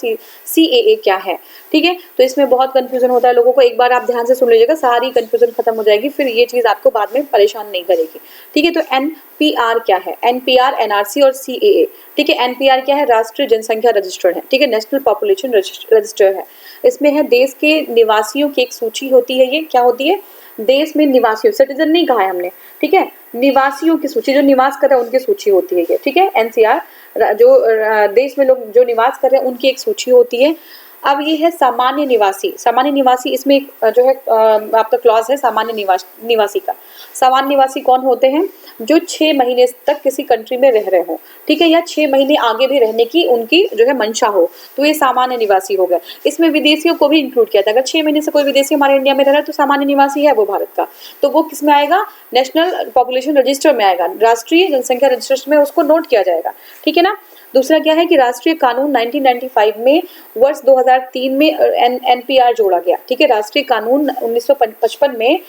सीएए क्या है। ठीक है, तो इसमें बहुत कंफ्यूजन होता है लोगों को, एक बार आप ध्यान से सुन लीजिएगा, सारी कंफ्यूजन खत्म हो जाएगी, फिर ये चीज़ आपको बाद में परेशान नहीं करेगी। ठीक है, तो एनपीआर क्या है, एनपीआर, एनआरसी और सीएए। ठीक है, एनपीआर क्या है, राष्ट्रीय जनसंख्या रजिस्टर है। ठीक है, नेशनल पॉपुलेशन रजिस्टर है। इसमें है देश के निवासियों की एक सूची होती है। ये क्या होती है, देश में निवासियों, सिटीजन नहीं कहा है हमने। ठीक है, निवासियों की सूची, जो निवास कर रहे हैं उनकी सूची होती है ये। ठीक है, एनसीआर, जो देश में लोग जो निवास कर रहे हैं उनकी एक सूची होती है। अब ये है सामान्य निवासी। सामान्य निवासी, इसमें एक जो है आपका क्लॉज है सामान्य निवासी का। सामान्य निवासी कौन होते हैं, जो 6 महीने तक किसी कंट्री में रह रहे हो। ठीक है, या 6 महीने आगे भी रहने की उनकी जो है मंशा हो, तो ये सामान्य निवासी हो गया। इसमें विदेशियों को भी इंक्लूड किया था। अगर 6 महीने से कोई विदेशी हमारे इंडिया में रह रहा है तो सामान्य निवासी है वो भारत का, तो वो किस में आएगा, नेशनल पॉपुलेशन रजिस्टर में आएगा, राष्ट्रीय जनसंख्या रजिस्टर में उसको नोट किया जाएगा। ठीक है ना, दूसरा क्या है कि राष्ट्रीय कानून 1995 में वर्ष 2003 में एनपीआर जोड़ा गया, ठीक है। राष्ट्रीय कानून 1955 में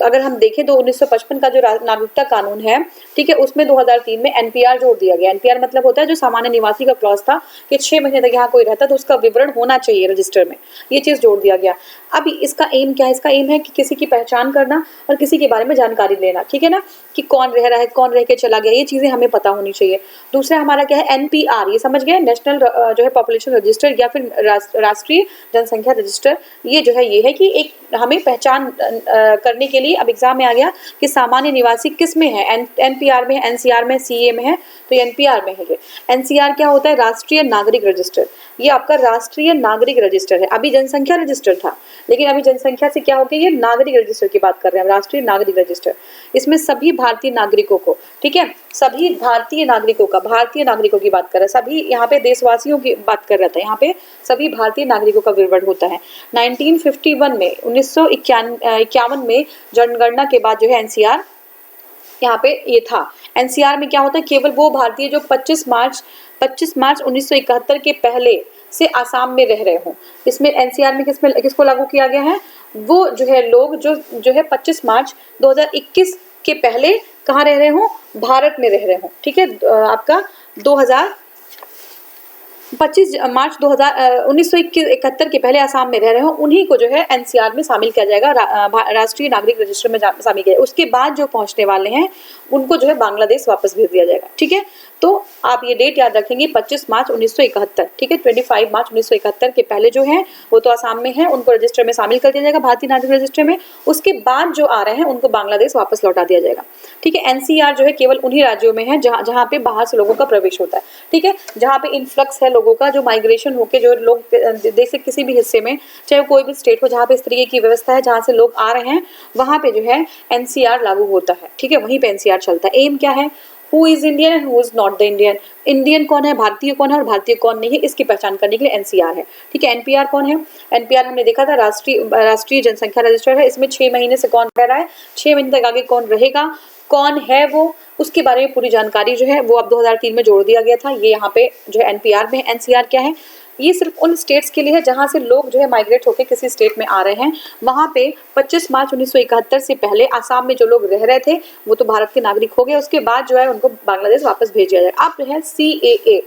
अगर हम देखें तो 1955 का जो नागरिकता कानून है, ठीक है, उसमें 2003 में एनपीआर जोड़ दिया गया। एनपीआर मतलब होता है जो सामान्य निवासी का क्लॉज था कि 6 महीने तक यहाँ कोई रहता तो उसका विवरण होना चाहिए रजिस्टर में, ये चीज जोड़ दिया गया। अब इसका एम क्या है? इसका एम है कि किसी की पहचान करना और किसी के बारे में जानकारी लेना, ठीक है ना, कि कौन रह रहा है, कौन रह के चला गया, ये चीजें हमें पता होनी चाहिए। दूसरा हमारा क्या है? एनपीआर, ये समझ गए, नेशनल जो है पॉपुलेशन रजिस्टर या फिर राष्ट्रीय जनसंख्या रजिस्टर। ये जो है ये है कि एक हमें पहचान करने के लिए अब एग्जाम में आ गया कि सामान्य निवासी किस में है, एनपीआर में है, एनसीआर में, सीए में है, तो एनपीआर में है। ये एनसीआर क्या होता है? राष्ट्रीय नागरिक रजिस्टर। ये आपका राष्ट्रीय नागरिक रजिस्टर है। अभी जनसंख्या रजिस्टर था, लेकिन अभी जनसंख्या से क्या हो गया? ये नागरिक रजिस्टर की बात कर रहे हैं, राष्ट्रीय नागरिक रजिस्टर। इसमें सभी भारतीय नागरिकों को, ठीक है, सभी भारतीय नागरिकों का, भारतीय नागरिकों की बात कर रहे हैं, सभी यहाँ पे देशवासियों की बात कर रहा था, यहाँ पे सभी भारतीय नागरिकों का विवरण होता है। 1951 में 1951 में जनगणना के बाद जो है एनसीआर यहाँ पे ये था। एनसीआर में क्या होता है? केवल वो भारतीय जो 25 मार्च 1971 के पहले से आसाम में रह रहे हों। इसमें एनसीआर में किसको लागू किया गया है? वो जो है लोग जो है 25 मार्च 2021 के पहले कहाँ रह रहे हों? भारत में रह रहे हों, ठीक है। आपका 25 मार्च 1971 के पहले आसाम में रह रहे हो, उन्हीं को जो है एनसीआर में शामिल किया जाएगा, राष्ट्रीय नागरिक रजिस्टर में शामिल किया जाएगा। उसके बाद जो पहुंचने वाले हैं उनको जो है बांग्लादेश वापस भेज दिया जाएगा, ठीक है। तो आप ये डेट याद रखेंगे, 25 मार्च 1971, ठीक है। 25 मार्च 1971 के पहले जो है वो तो आसाम में है, उनको रजिस्टर में शामिल कर दिया जाएगा, भारतीय नागरिक रजिस्टर में। उसके बाद जो आ रहे हैं उनको बांग्लादेश वापस लौटा दिया जाएगा, ठीक है। एनसीआर जो है केवल उन्हीं राज्यों में है जहाँ पे बाहर से लोगों का प्रवेश होता है, ठीक है, जहाँ पे इन्फ्लक्स है लोगों का, जो माइग्रेशन होके जो लोग देश के किसी भी हिस्से में, चाहे कोई भी स्टेट हो जहाँ पे इस तरीके की व्यवस्था है, जहाँ से लोग आ रहे हैं, वहाँ पे जो है एनसीआर लागू होता है, ठीक है, वहीं पे एनसीआर चलता है। एम क्या है? Who is Indian and who is not the Indian. Indian कौन है, भारतीय कौन है और भारतीय कौन नहीं है, इसकी पहचान करने के लिए एनसीआर है, ठीक है। एनपीआर कौन है? एनपीआर हमने देखा था राष्ट्रीय जनसंख्या रजिस्टर है। इसमें 6 महीने से कौन रह रहा है, 6 महीने तक आगे कौन रहेगा, कौन है वो, उसके बारे में पूरी जानकारी जो है वो अब 2003 में जोड़ दिया गया था। ये यहाँ पे जो है एनपीआर में। एनसीआर क्या है? ये सिर्फ उन स्टेट्स के लिए है जहाँ से लोग जो है माइग्रेट होकर किसी स्टेट में आ रहे हैं। वहाँ पे 25 मार्च 1971 से पहले आसाम में जो लोग रह रहे थे वो तो भारत के नागरिक हो गए, उसके बाद जो है उनको बांग्लादेश वापस भेज दिया जाए। अब जो है CAA,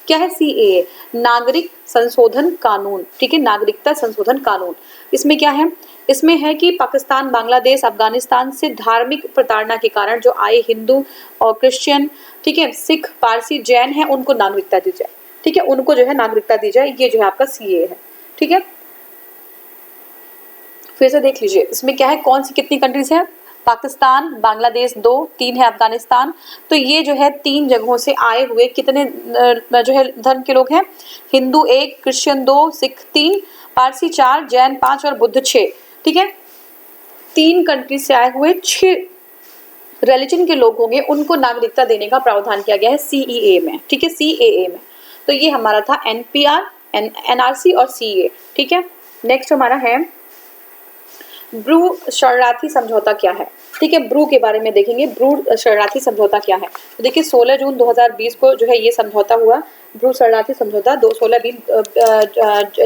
क्या है CAA? नागरिक संशोधन कानून, ठीक है, नागरिकता संशोधन कानून। इसमें क्या है? इसमें है कि पाकिस्तान, बांग्लादेश, अफगानिस्तान से धार्मिक प्रताड़ना के कारण जो आए हिंदू और क्रिश्चियन, ठीक है, सिख, पारसी, जैन है, उनको नागरिकता दी जाए, ठीक है, उनको जो है नागरिकता दी जाए। ये जो है आपका CAA है, ठीक है। फिर से देख लीजिए इसमें क्या है, कौन सी कितनी कंट्रीज है? पाकिस्तान, बांग्लादेश 2, 3 है अफगानिस्तान। तो ये जो है 3 जगहों से आए हुए कितने जो है धर्म के लोग हैं? हिंदू 1, क्रिश्चियन 2, सिख 3, पारसी 4, जैन 5 और बुद्ध 6, ठीक है। 3 कंट्री से आए हुए 6 रिलीजन के लोग होंगे, उनको नागरिकता देने का प्रावधान किया गया है CEA में, ठीक है, CAA में। तो ये हमारा था NPR, NRC और CAA, ठीक है। नेक्स्ट हमारा है ब्रू शरणार्थी समझौता क्या है, ठीक है। ब्रू के बारे में देखेंगे, ब्रू शरणार्थी समझौता क्या है। तो देखिए 16 जून 2020 को जो है ये समझौता हुआ, ब्रू शरणार्थी समझौता। 16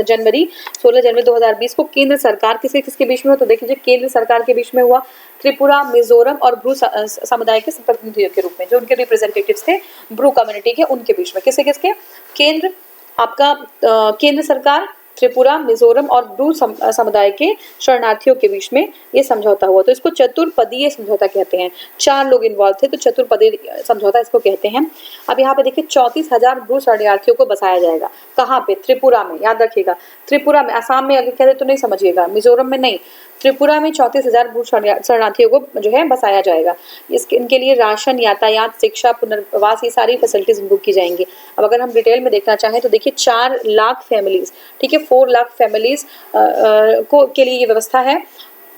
जनवरी 2020 को केंद्र सरकार किसके बीच में हुआ? तो देखिए केंद्र सरकार के बीच में हुआ, त्रिपुरा, मिजोरम और ब्रू समुदाय के प्रतिनिधियों के रूप में, जो उनके रिप्रेजेंटेटिव्स थे ब्रू कम्युनिटी के, उनके बीच में। किसके? केंद्र, आपका केंद्र सरकार, त्रिपुरा, मिजोरम और ब्रू समुदाय के शरणार्थियों के बीच में ये समझौता हुआ। तो इसको चतुर्पदीय समझौता कहते हैं। 4 लोग इन्वॉल्व थे, तो चतुर्पदीय समझौता इसको कहते हैं। अब यहाँ पे देखिए 34,000 ब्रू शरणार्थियों को बसाया जाएगा। कहाँ पे? त्रिपुरा में, याद रखिएगा, त्रिपुरा में। असम में अगर कहते तो नहीं समझिएगा, मिजोरम में नहीं, त्रिपुरा में 34,000 ब्रू शरणार्थियों को जो है बसाया जाएगा। इनके लिए राशन, यातायात, शिक्षा, पुनर्वास, ये सारी फैसिलिटीज इनको की जाएंगी। अब अगर हम डिटेल में देखना चाहें तो देखिए 4 लाख फैमिलीज, ठीक है, 4 लाख फैमिलीज को के लिए ये व्यवस्था है।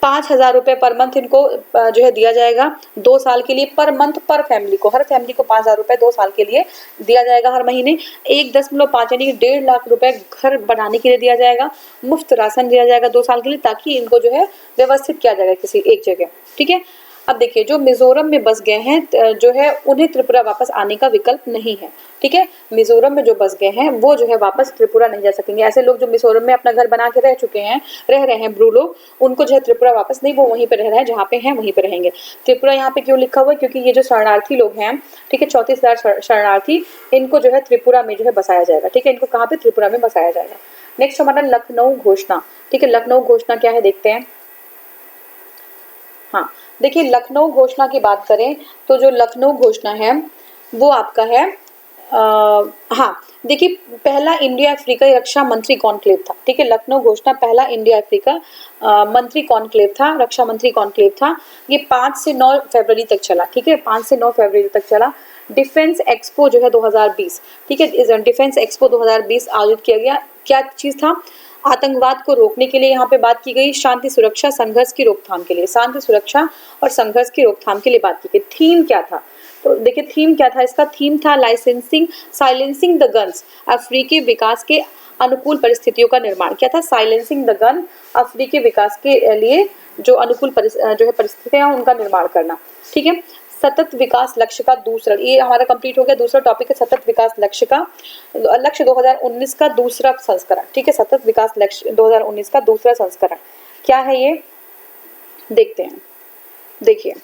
5,000 रुपये पर मंथ इनको जो है दिया जाएगा 2 साल के लिए, पर मंथ पर फैमिली को, हर फैमिली को 5,000 रुपये 2 साल के लिए दिया जाएगा हर महीने। 1.5 यानी कि 1.5 लाख रुपए घर बनाने के लिए दिया जाएगा। मुफ्त राशन दिया जाएगा 2 साल के लिए, ताकि इनको जो है व्यवस्थित किया जाएगा किसी एक जगह, ठीक है। अब देखिए जो मिजोरम में बस गए हैं जो है उन्हें त्रिपुरा वापस आने का विकल्प नहीं है, ठीक है। मिजोरम में जो बस गए हैं वो जो है वापस त्रिपुरा नहीं जा सकेंगे। ऐसे लोग जो मिजोरम में अपना घर बना के रह चुके हैं, रह रहे हैं ब्रू लोग, उनको जो है त्रिपुरा वापस नहीं, वो वहीं पे रह रहे हैं जहाँ पे हैं वहीं पे रहेंगे। त्रिपुरा यहाँ पे क्यों लिखा हुआ है, क्योंकि ये जो शरणार्थी लोग हैं, ठीक है, 34,000 शरणार्थी, इनको जो है त्रिपुरा में जो है बसाया जाएगा, ठीक है, इनको कहाँ पे, त्रिपुरा में बसाया जाएगा। नेक्स्ट हमारा लखनऊ घोषणा, ठीक है, लखनऊ घोषणा क्या है देखते हैं। हाँ देखिए लखनऊ घोषणा की बात करें तो जो लखनऊ घोषणा है वो आपका है हाँ देखिए पहला इंडिया अफ्रीका रक्षा मंत्री कॉन्क्लेव था, ठीक है। लखनऊ घोषणा पहला इंडिया अफ्रीका मंत्री कॉन्क्लेव था, रक्षा मंत्री कॉन्क्लेव था। ये 5 से 9 फरवरी तक चला, ठीक है, 5 से 9 फरवरी तक चला। डिफेंस एक्सपो जो है 2020, ठीक है, डिफेंस एक्सपो 2020 आयोजित किया गया। क्या चीज था, आतंकवाद को रोकने के लिए यहाँ पे बात की गई, शांति सुरक्षा संघर्ष की रोकथाम के लिए, शांति सुरक्षा और संघर्ष की रोकथाम के लिए बात की गई। थीम क्या था, तो देखिए थीम क्या था, इसका थीम था साइलेंसिंग द गन्स, अफ्रीकी विकास के अनुकूल परिस्थितियों का निर्माण। क्या था, साइलेंसिंग द गन, अफ्रीकी विकास के लिए जो अनुकूल जो है परिस्थितियां उनका निर्माण करना, ठीक है। सतत विकास लक्ष्य का दूसरा, ये हमारा कंप्लीट हो गया। दूसरा टॉपिक है सतत विकास लक्ष्य 2019 का दूसरा संस्करण, ठीक है, सतत विकास लक्ष्य 2019 का दूसरा संस्करण क्या है ये देखते हैं। देखिए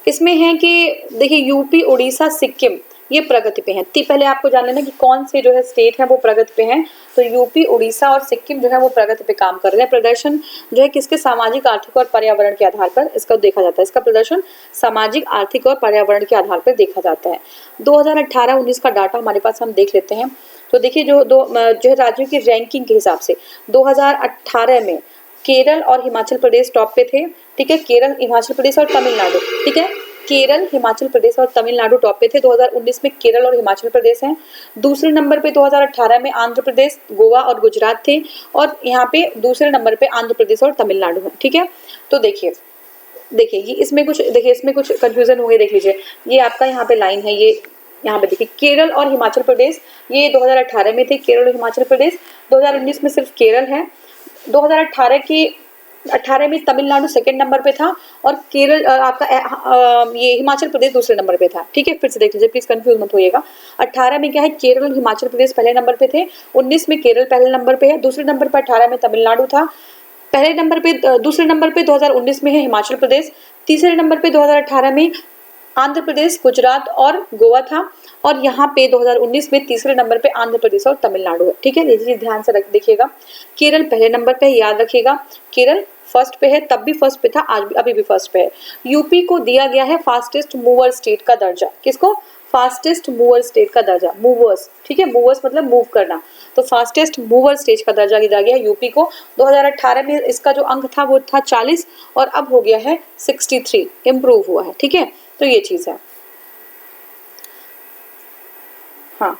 इसमें है कि देखिए यूपी, उड़ीसा, सिक्किम ये प्रगति पे हैं। पहले आपको जान लेना कि कौन से जो है स्टेट हैं वो प्रगति पे हैं। तो यूपी, उड़ीसा और सिक्किम जो है वो प्रगति पे काम कर रहे हैं। प्रदर्शन जो है किसके, सामाजिक, आर्थिक और पर्यावरण के आधार पर इसका देखा जाता है। इसका प्रदर्शन सामाजिक, आर्थिक और पर्यावरण के आधार पर देखा जाता है। 2018-19 का डाटा हमारे पास हम देख लेते हैं। तो देखिए जो है राज्यों की रैंकिंग के हिसाब से 2018 में केरल और हिमाचल प्रदेश टॉप पे थे, ठीक है, केरल, हिमाचल प्रदेश और तमिलनाडु, ठीक है, केरल, हिमाचल प्रदेश और तमिलनाडु टॉप पे थे। 2019 में केरल और हिमाचल प्रदेश हैं। दूसरे नंबर पे 2018 में आंध्र प्रदेश, गोवा और गुजरात थे, और यहाँ पे दूसरे नंबर पे आंध्र प्रदेश और तमिलनाडु है, ठीक है। तो देखिए ये इसमें कुछ कंफ्यूजन हो गई, देख लीजिए ये आपका यहाँ पे लाइन है, ये यहाँ पे देखिए केरल और हिमाचल प्रदेश ये 2018 में थे, केरल और हिमाचल प्रदेश। 2019 में सिर्फ केरल है। 2018 में तमिलनाडु सेकंड नंबर पे था और केरल आपका ये हिमाचल प्रदेश दूसरे नंबर पे था, ठीक है। फिर से देख लीजिए, प्लीज कंफ्यूज मत होइएगा। 18 में क्या है, केरल और हिमाचल प्रदेश पहले नंबर पे थे। 19 में केरल पहले नंबर पे है। दूसरे नंबर पर 18 में तमिलनाडु था। पहले नंबर पे, दूसरे नंबर पे 2019 में है हिमाचल प्रदेश। तीसरे नंबर पे 2018 में आंध्र प्रदेश, गुजरात और गोवा था, और यहाँ पे 2019 में तीसरे नंबर पे आंध्र प्रदेश और तमिलनाडु है, ठीक है। ये चीज ध्यान से देखिएगा। केरल पहले नंबर पे, याद रखिएगा, केरल फर्स्ट पे है, तब भी फर्स्ट पे था, आज भी अभी भी फर्स्ट पे है। यूपी को दिया गया है फास्टेस्ट मूवर स्टेट का दर्जा। किसको, फास्टेस्ट मूवर स्टेट का दर्जा, मूवर्स, ठीक है, मूवर्स मतलब मूव करना, तो फास्टेस्ट मूवर स्टेट का दर्जा दिया गया यूपी को। 2018 में इसका जो अंक था वो था 40 और अब हो गया है 63, इम्प्रूव हुआ है, ठीक है। तो ये चीज है। हाँ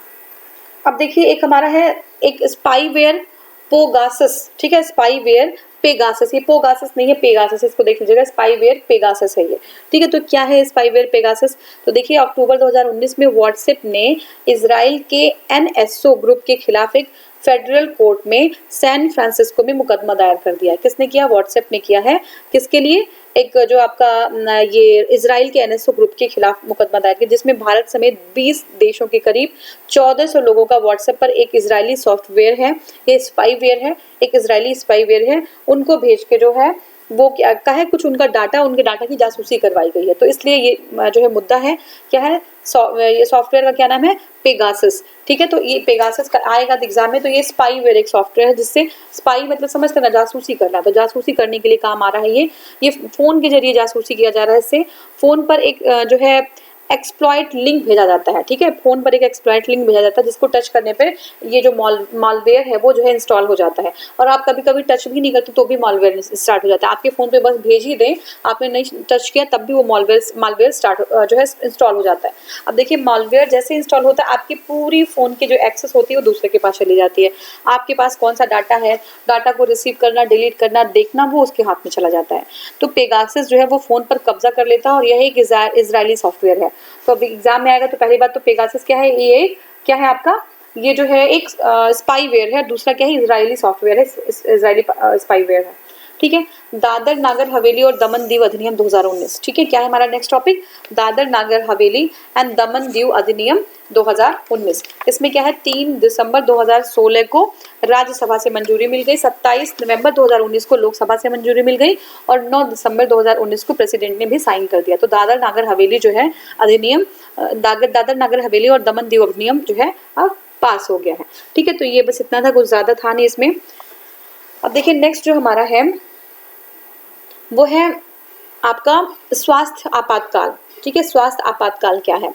अब देखिए एक हमारा है एक स्पाईवेयर पोगासस, ठीक है, स्पाईवेयर पेगासस, ये पोगासस नहीं है, पेगासस, इसको देख लीजिएगा, स्पाईवेयर पेगासस है ये, ठीक है। तो क्या है स्पाईवेयर पेगासस, तो देखिए अक्टूबर 2019 में व्हाट्सएप ने इजराइल के एनएसओ ग्रुप के खिलाफ एक फेडरल कोर्ट में सैन फ्रांसिस्को में मुकदमा दायर कर दिया है। किसने किया, व्हाट्सएप ने किया है। किसके लिए, एक जो आपका ये इजराइल के एनएसओ ग्रुप के खिलाफ मुकदमा दायर किया, जिसमें भारत समेत 20 देशों के करीब 1400 लोगों का व्हाट्सएप पर एक इजरायली सॉफ्टवेयर है, ये स्पाईवेयर है, एक इजरायली स्पाईवेयर है, उनको भेज के जो है वो क्या है, कुछ उनके डाटा की जासूसी करवाई गई है। तो इसलिए ये जो है मुद्दा है, क्या है, ये सॉफ्टवेयर का क्या नाम है, पेगासस, ठीक है। तो ये पेगासस आएगा एग्जाम में। तो ये स्पाईवेयर एक सॉफ्टवेयर है जिससे स्पाई मतलब समझते ना, जासूसी करना, तो जासूसी करने के लिए काम आ रहा है ये फोन के जरिए जासूसी किया जा रहा है। इससे फोन पर एक जो है एक्सप्लॉइट लिंक भेजा जाता है, ठीक है, फोन पर एक एक्सप्लॉइट लिंक भेजा जाता है जिसको टच करने पर ये जो मालवेयर है वो जो है इंस्टॉल हो जाता है, और आप कभी कभी टच भी नहीं करते तो भी मालवेयर स्टार्ट हो जाता है। आपके फोन पे बस भेज ही दें, आपने नहीं टच किया तब भी वो मालवेयर स्टार्ट जो है इंस्टॉल हो जाता है। अब देखिए मालवेयर जैसे इंस्टॉल होता है, आपकी पूरी फोन की जो एक्सेस होती है वो दूसरे के पास चली जाती है। आपके पास कौन सा डाटा है, डाटा को रिसीव करना, डिलीट करना, देखना, वो उसके हाथ में चला जाता है। तो पेगासस जो है वो फोन पर कब्जा कर लेता है, और यह एक इजरायली सॉफ्टवेयर है। तो अभी एग्जाम में आएगा तो पहली बात तो पेगासस क्या है, ये क्या है आपका, ये जो है एक स्पाईवेयर है, दूसरा क्या है, इजरायली सॉफ्टवेयर है, इजरायली स्पाईवेयर है। ठीक है। दादर नागर हवेली और दमन दीव अधिनियम 2019, ठीक है। क्या है हमारा next topic, Dadar Nagar Haveli and Daman Diu अधिनियम 2019। इसमें क्या है, 3 दिसंबर 2016 को राज्यसभा से मंजूरी मिल गई, 27 नवंबर 2019 को लोकसभा से मंजूरी मिल गई और 9 दिसंबर 2019 को प्रेसिडेंट ने भी साइन कर दिया। तो दादर नागर हवेली जो है अधिनियम, दादर नागर हवेली और दमन दीव अधिनियम जो है अब पास हो गया है, ठीक है। तो ये बस इतना था, कुछ ज्यादा था नहीं इसमें। अब देखिए नेक्स्ट जो हमारा है वो है आपका स्वास्थ्य आपातकाल, ठीक है। स्वास्थ्य आपातकाल क्या है,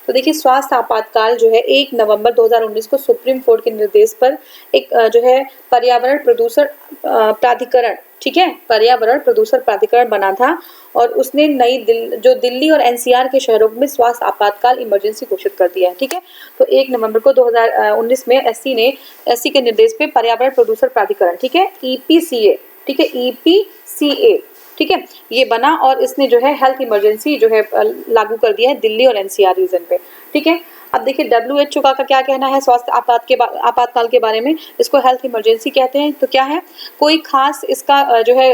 तो देखिए स्वास्थ्य आपातकाल जो है 1 नवंबर 2019 को सुप्रीम कोर्ट के निर्देश पर एक जो है पर्यावरण प्रदूषण प्राधिकरण, ठीक है, पर्यावरण प्रदूषण प्राधिकरण बना था और उसने जो दिल्ली और एनसीआर के शहरों में स्वास्थ्य आपातकाल इमरजेंसी घोषित कर दिया है, ठीक है। तो 1 नवंबर को 2019 में एससी के निर्देश पे पर्यावरण प्रदूषण प्राधिकरण, ठीक है, ईपीसीए, ठीक है, ईपीसीए, ठीक है, ये बना और इसने जो है हेल्थ इमरजेंसी जो है लागू कर दिया है दिल्ली और एनसीआर रीजन पे, ठीक है। अब देखिए WHO का क्या कहना है स्वास्थ्य आपातकाल के बारे में, इसको हेल्थ इमरजेंसी कहते हैं। तो क्या है, कोई खास इसका जो है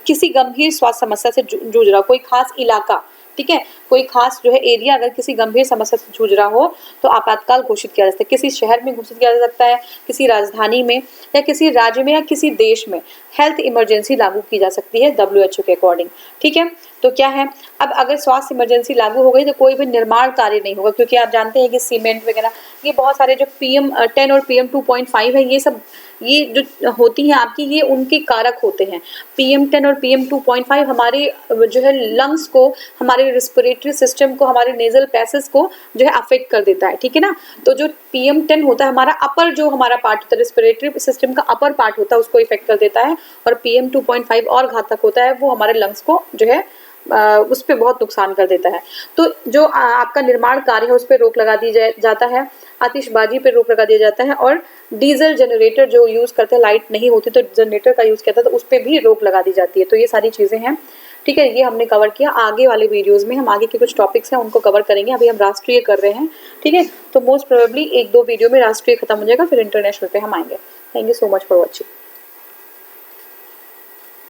किसी गंभीर स्वास्थ्य समस्या से जूझ रहा, कोई खास इलाका, ठीक है, कोई खास जो है एरिया अगर किसी गंभीर समस्या से जूझ रहा हो तो आपातकाल घोषित किया जा सकता है। किसी शहर में घोषित किया जा सकता है, किसी राजधानी में या किसी राज्य में या किसी देश में हेल्थ इमरजेंसी लागू की जा सकती है WHO के अकॉर्डिंग, ठीक है। तो क्या है, अब अगर स्वास्थ्य इमरजेंसी लागू हो गई तो कोई भी निर्माण कार्य नहीं होगा, क्योंकि आप जानते हैं कि सीमेंट वगैरह ये बहुत सारे जो PM10 और PM 2.5 है, ये सब ये जो होती हैं आपकी, ये उनके कारक होते हैं। PM10 और PM 2.5 हमारे जो है लंग्स को, हमारे रिस्पिरेटरी सिस्टम को, हमारे नेजल पैसेज को जो है अफेक्ट कर देता है, ठीक है ना। तो जो PM10 होता है हमारा अपर, जो हमारा पार्ट होता है रिस्पिरेटरी सिस्टम का अपर पार्ट होता है, उसको इफेक्ट कर देता है। और PM 2.5 और घातक होता है, वो हमारे लंग्स को जो है उस पर बहुत नुकसान कर देता है। तो जो आपका निर्माण कार्य है उस पर रोक लगा दी जाता है, आतिशबाजी पे रोक लगा दिया जाता है और डीजल जनरेटर जो यूज़ करते हैं, लाइट नहीं होती तो जनरेटर का यूज़ करता है तो उस पर भी रोक लगा दी जाती है। तो ये सारी चीज़ें हैं, ठीक है, ये हमने कवर किया। आगे वाले वीडियोज़ में हम आगे के कुछ टॉपिक्स हैं उनको कवर करेंगे। अभी हम राष्ट्रीय कर रहे हैं, ठीक है। तो मोस्ट प्रोबेबली 1-2 वीडियो में राष्ट्रीय खत्म हो जाएगा, फिर इंटरनेशनल पे हम आएंगे। Thank you so much for watching.